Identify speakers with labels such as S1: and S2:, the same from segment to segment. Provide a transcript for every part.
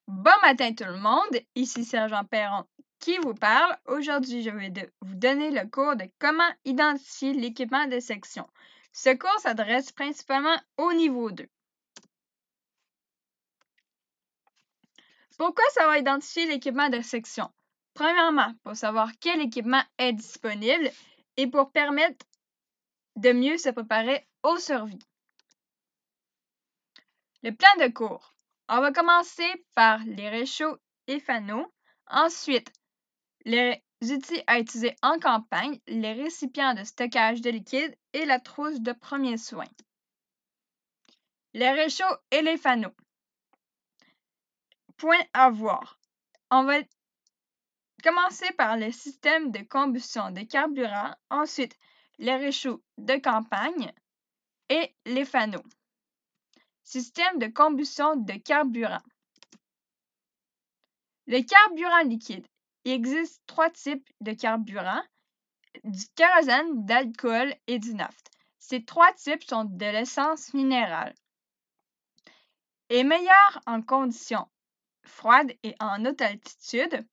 S1: Bon matin tout le monde, ici Sergent Perron qui vous parle. Aujourd'hui, je vais vous donner le cours de comment identifier l'équipement de section. Ce cours s'adresse principalement au niveau 2. Pourquoi ça va identifier l'équipement de section? Premièrement, pour savoir quel équipement est disponible et pour permettre de mieux se préparer aux survies. Le plan de cours. On va commencer par les réchauds et fanaux. Ensuite, les outils à utiliser en campagne, les récipients de stockage de liquide et la trousse de premiers soins. Les réchauds et les fanaux. Point à voir. On va commencer par le système de combustion de carburant, ensuite les réchauds de campagne et les fanaux. Système de combustion de carburant. Le carburant liquide. Il existe 3 types de carburant, du kérosène, d'alcool et du naphte. Ces 3 types sont de l'essence minérale. Est meilleur en conditions froides et en haute altitude.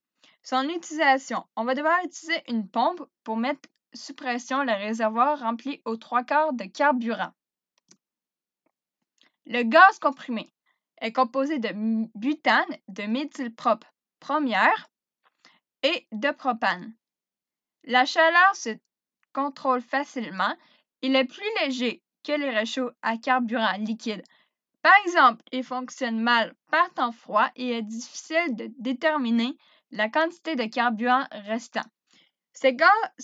S1: Son utilisation. On va devoir utiliser une pompe pour mettre sous pression le réservoir rempli aux 3/4 de carburant. Le gaz comprimé est composé de butane, de méthylpropre première et de propane. La chaleur se contrôle facilement. Il est plus léger que les réchauds à carburant liquide. Par exemple, il fonctionne mal par temps froid et est difficile de déterminer la quantité de carburant restant. Ce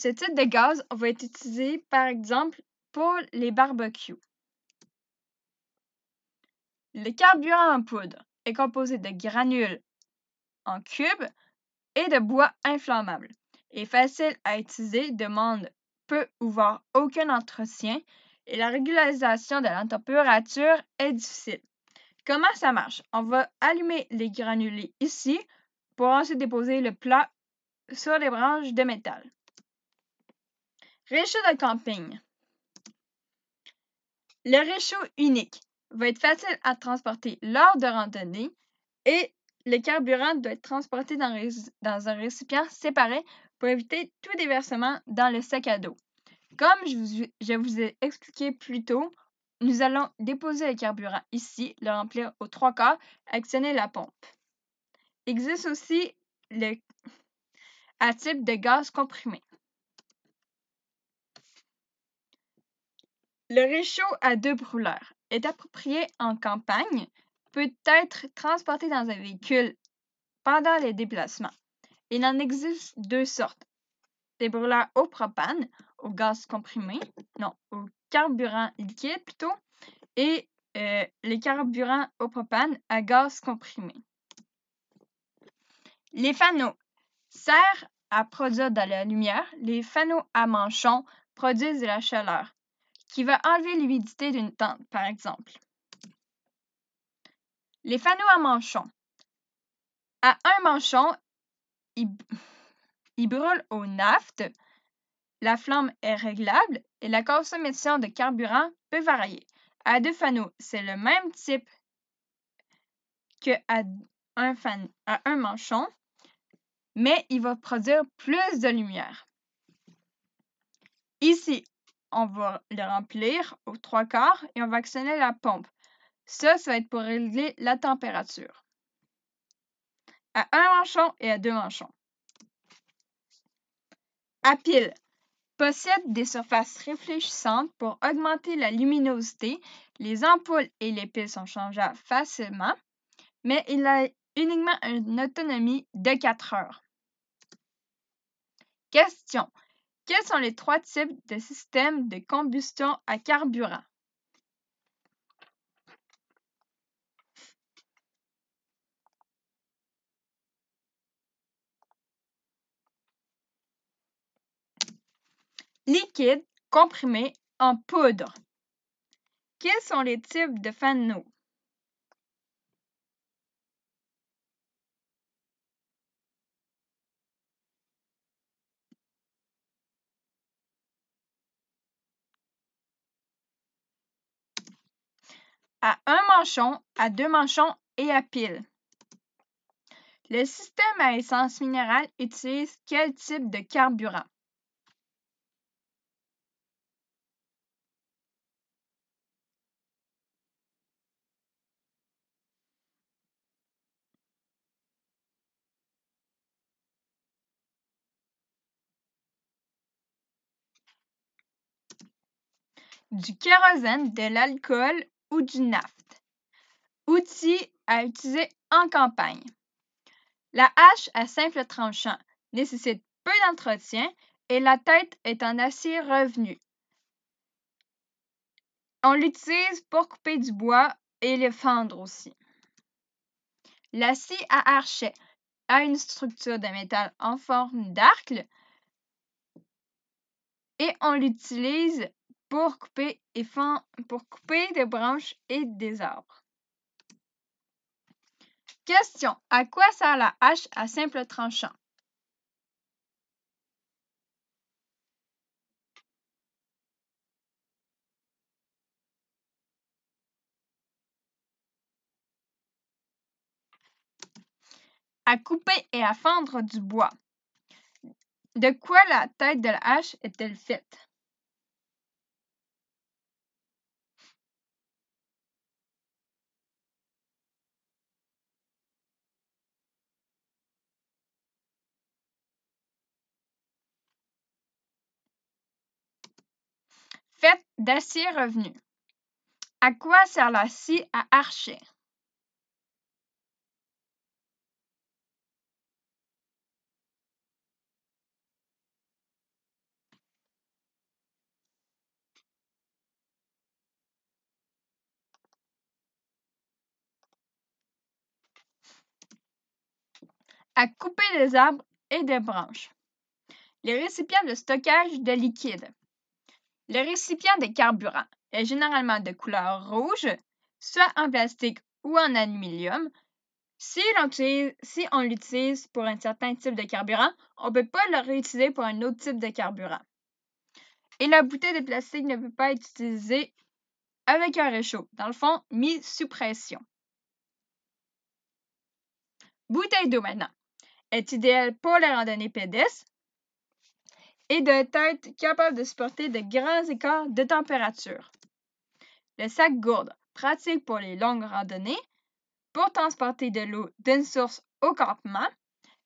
S1: type de gaz va être utilisé, par exemple, pour les barbecues. Le carburant en poudre est composé de granules en cubes et de bois inflammable. Il est facile à utiliser, demande peu ou voire aucun entretien et la régularisation de la température est difficile. Comment ça marche? On va allumer les granulés ici pour ensuite déposer le plat sur les branches de métal. Réchaud de camping. Le réchaud unique va être facile à transporter lors de randonnées et le carburant doit être transporté dans un récipient séparé pour éviter tout déversement dans le sac à dos. Comme je vous ai expliqué plus tôt, nous allons déposer le carburant ici, le remplir aux 3/4, actionner la pompe. Il existe aussi le type de gaz comprimé. Le réchaud à 2 brûleurs est approprié en campagne, peut être transporté dans un véhicule pendant les déplacements. Il en existe 2 sortes. Des brûleurs au propane, au gaz comprimé, au carburant liquide plutôt, et les carburants au propane à gaz comprimé. Les fanaux servent à produire de la lumière. Les fanaux à manchon produisent de la chaleur, qui va enlever l'humidité d'une tente, par exemple. Les fanaux à manchon. À un manchon, il brûle au naphte. La flamme est réglable et la consommation de carburant peut varier. À 2 fanaux, c'est le même type qu'à un manchon, mais il va produire plus de lumière. Ici, on va le remplir aux 3/4 et on va actionner la pompe. Ça va être pour régler la température. À un manchon et à 2 manchons. À pile. Possède des surfaces réfléchissantes pour augmenter la luminosité. Les ampoules et les piles sont changeables facilement, mais il a uniquement une autonomie de 4 heures. Question. Quels sont les 3 types de systèmes de combustion à carburant? Liquide, comprimé, en poudre. Quels sont les types de fanaux? À un manchon, à 2 manchons et à pile. Le système à essence minérale utilise quel type de carburant? Du kérosène, de l'alcool ou du naphte. Outils à utiliser en campagne. La hache à simple tranchant nécessite peu d'entretien et la tête est en acier revenu. On l'utilise pour couper du bois et le fendre aussi. La scie à archet a une structure de métal en forme d'arc et on l'utilise pour couper des branches et des arbres. Question. À quoi sert la hache à simple tranchant? À couper et à fendre du bois. De quoi la tête de la hache est-elle faite? Faite d'acier revenu. À quoi sert la scie à archet? À couper des arbres et des branches. Les récipients de stockage de liquide. Le récipient de carburant est généralement de couleur rouge, soit en plastique ou en aluminium. Si on l'utilise pour un certain type de carburant, on ne peut pas le réutiliser pour un autre type de carburant. Et la bouteille de plastique ne peut pas être utilisée avec un réchaud, dans le fond, mis sous pression. Bouteille d'eau maintenant est idéale pour les randonnées pédestres et doit être capable de supporter de grands écarts de température. Le sac gourde, pratique pour les longues randonnées, pour transporter de l'eau d'une source au campement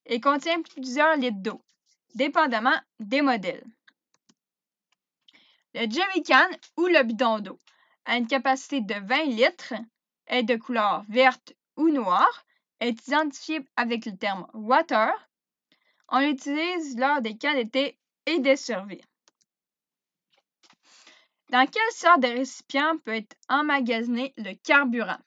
S1: et contient plusieurs litres d'eau, dépendamment des modèles. Le jerrycan ou le bidon d'eau a une capacité de 20 litres, est de couleur verte ou noire, est identifié avec le terme water. On l'utilise lors des camps d'été et des survies. Dans quelle sorte de récipient peut être emmagasiné le carburant?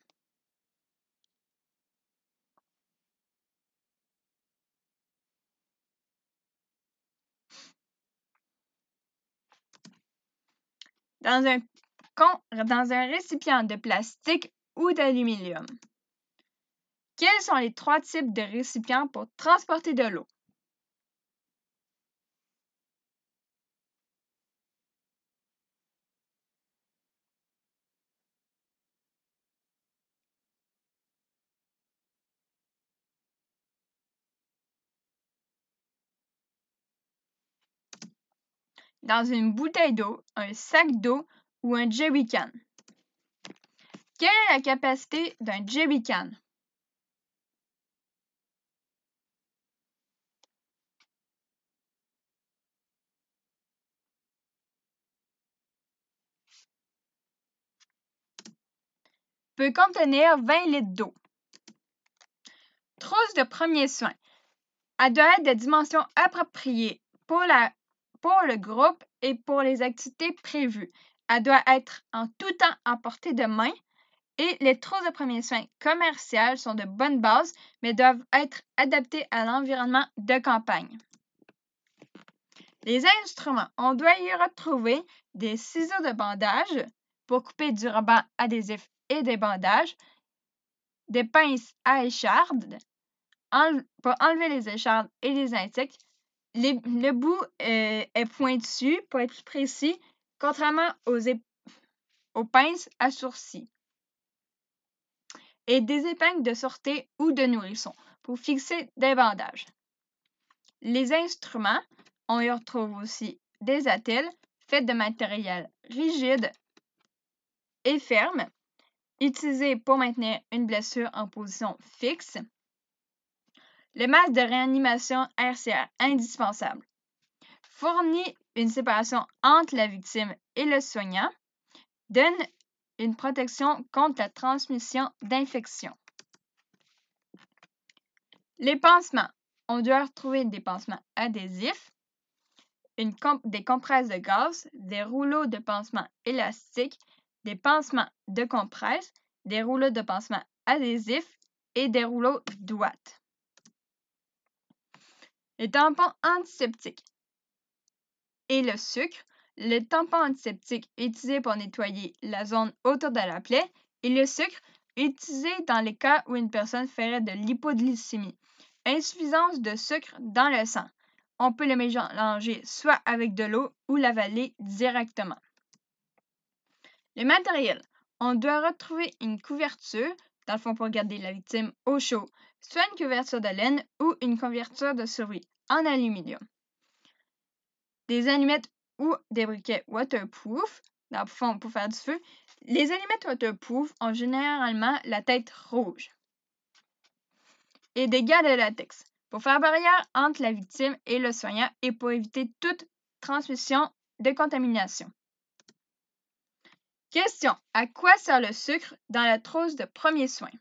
S1: Dans un récipient de plastique ou d'aluminium. Quels sont les 3 types de récipients pour transporter de l'eau? Dans une bouteille d'eau, un sac d'eau ou un jerrycan. Quelle est la capacité d'un jerrycan? Peut contenir 20 litres d'eau. Trousse de premiers soins. Elle doit être de dimension appropriée pour le groupe et pour les activités prévues. Elle doit être en tout temps à portée de main et les trousses de premiers soins commerciales sont de bonne base mais doivent être adaptées à l'environnement de campagne. Les instruments. On doit y retrouver des ciseaux de bandage pour couper du ruban adhésif et des bandages, des pinces à échardes pour enlever les échardes et les insectes. Le bout est pointu pour être plus précis, contrairement aux pinces à sourcils. Et des épingles de sortie ou de nourrisson pour fixer des bandages. Les instruments, on y retrouve aussi des attelles faits de matériel rigide et ferme, utilisés pour maintenir une blessure en position fixe. Le masque de réanimation RCR indispensable fournit une séparation entre la victime et le soignant, donne une protection contre la transmission d'infections. Les pansements. On doit retrouver des pansements adhésifs, des compresses de gaz, des rouleaux de pansement élastiques, des pansements de compresse, des rouleaux de pansement adhésifs et des rouleaux d'ouate. Les tampons antiseptiques et le sucre. Le tampon antiseptique utilisé pour nettoyer la zone autour de la plaie et le sucre utilisé dans les cas où une personne ferait de l'hypoglycémie, insuffisance de sucre dans le sang. On peut le mélanger soit avec de l'eau ou l'avaler directement. Le matériel. On doit retrouver une couverture, dans le fond pour garder la victime au chaud, soit une couverture de laine ou une couverture de survie en aluminium. Des allumettes ou des briquets waterproof, dans le fond pour faire du feu. Les allumettes waterproof ont généralement la tête rouge. Et des gants de latex pour faire barrière entre la victime et le soignant et pour éviter toute transmission de contamination. Question. À quoi sert le sucre dans la trousse de premiers soins?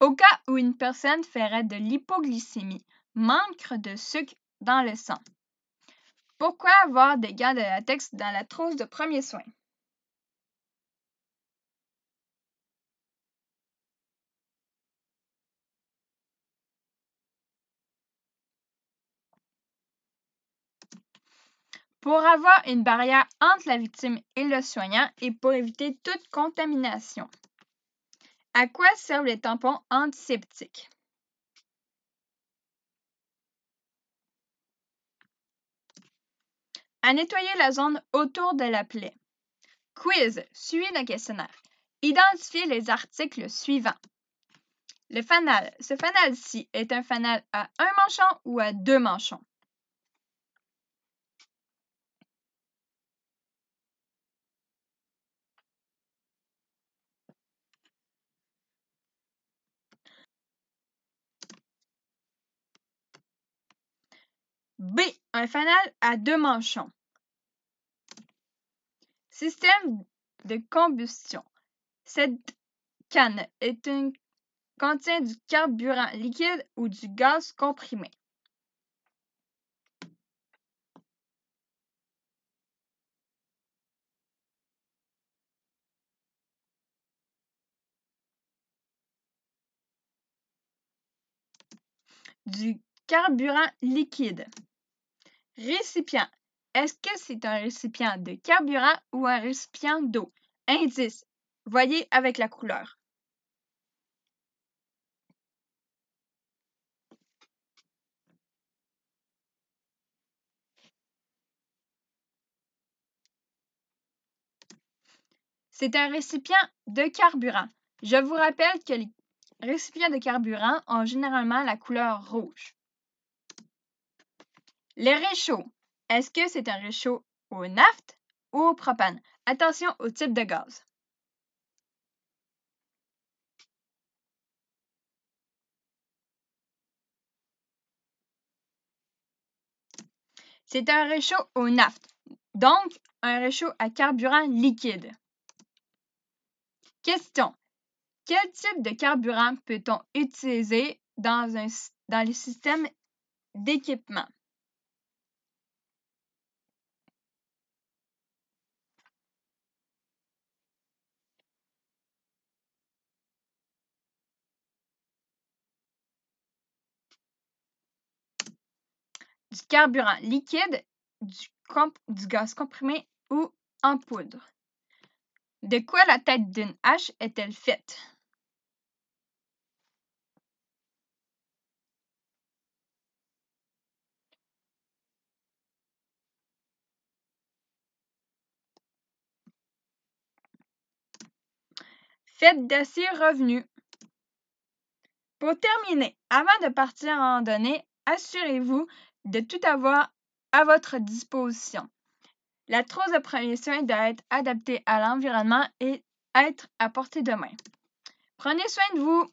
S1: Au cas où une personne ferait de l'hypoglycémie, manque de sucre dans le sang. Pourquoi avoir des gants de latex dans la trousse de premiers soins? Pour avoir une barrière entre la victime et le soignant et pour éviter toute contamination. À quoi servent les tampons antiseptiques? À nettoyer la zone autour de la plaie. Quiz. Suivez le questionnaire. Identifiez les articles suivants. Le fanal. Ce fanal-ci est un fanal à un manchon ou à deux manchons? B. Un fanal à deux manchons. Système de combustion. Cette canne contient du carburant liquide ou du gaz comprimé. Du carburant liquide. Récipient. Est-ce que c'est un récipient de carburant ou un récipient d'eau? Indice. Voyez avec la couleur. C'est un récipient de carburant. Je vous rappelle que les récipients de carburant ont généralement la couleur rouge. Les réchauds. Est-ce que c'est un réchaud au naphte ou au propane? Attention au type de gaz. C'est un réchaud au naphte, donc un réchaud à carburant liquide. Question. Quel type de carburant peut-on utiliser dans les systèmes d'équipement? Du carburant liquide, du gaz comprimé ou en poudre. De quoi la tête d'une hache est-elle faite? Faites d'acier revenu. Pour terminer, avant de partir en randonnée, assurez-vous de tout avoir à votre disposition. La trousse de premiers soins doit être adaptée à l'environnement et être à portée de main. Prenez soin de vous!